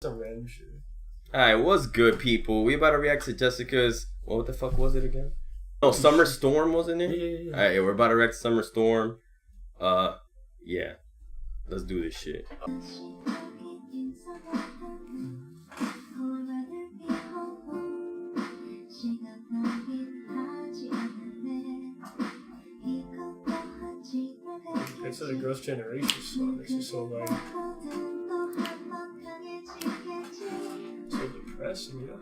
Some random shit. Alright, what's good, people? We about to react to Jessica's... What the fuck was it again? Oh, Summer Storm, wasn't it? Yeah. Alright, we're about to react to Summer Storm. Yeah. Let's do this shit. It's a Girls' Generation song. It's just so like... so depressing, you know?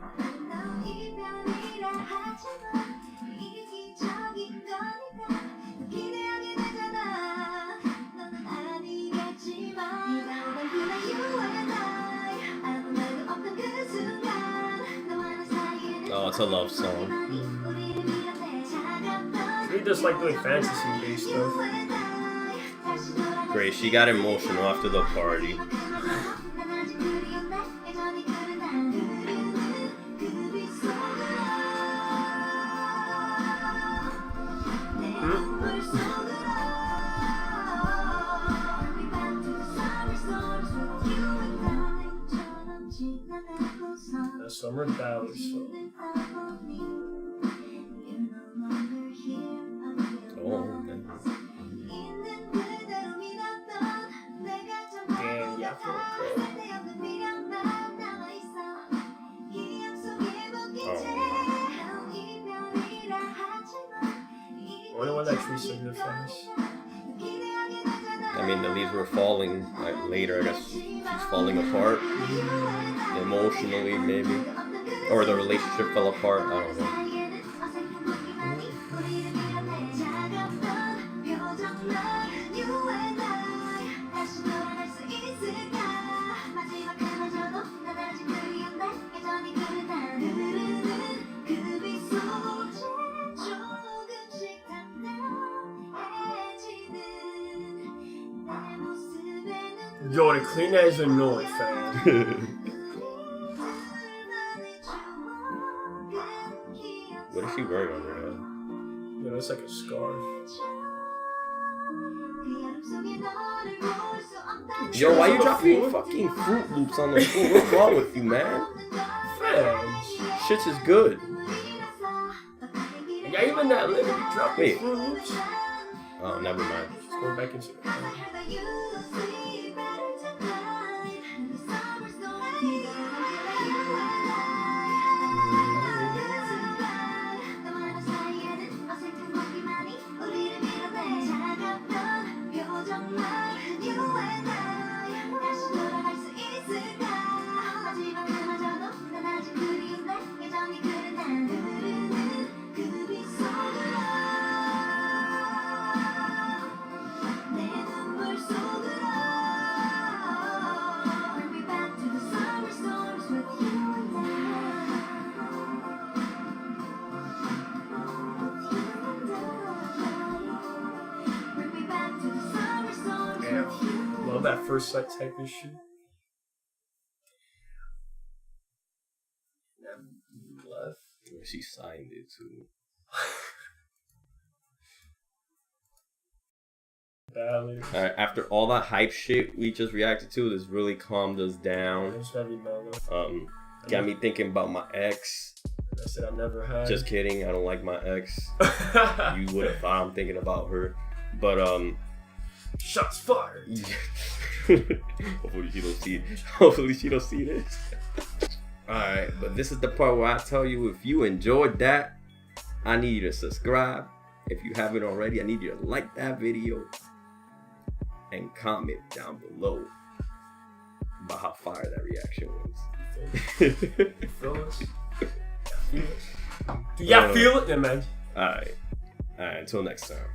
Oh, it's a love song. He just like doing fantasy-based stuff. Great, she got emotional after the party. That Summer Ballad song. Oh, man. Damn, yeah, I feel like only one that actually signifies. I mean, the leaves were falling like, later. I guess she's falling apart. Emotionally, maybe. Or the relationship fell apart. I don't know. Yo, the clean that is annoying, fam. What is she wearing on her head? Yo, that's like a scarf. Yo, why you dropping fucking Fruit Loops on the floor? What's wrong with you, man? Fam. Shit is good. Yeah, even that lip, you dropping Wait. Fruit Loops. Oh, never mind. Let's go back into it. Love that first sight type of shit. Left. She signed it too. Ballad. Alright, after all that hype shit we just reacted to, this really calmed us down. It's very mellow. Got me thinking about my ex. I said I never had. Just kidding, I don't like my ex. You would have thought I'm thinking about her. But shots fired. Hopefully she don't see it. Hopefully she don't see this. Alright, but this is the part where I tell you, if you enjoyed that, I need you to subscribe. If you haven't already, I need you to like that video and comment down below about how fire that reaction was. You feel us? Do y'all feel it? Yeah, man. Alright, until next time.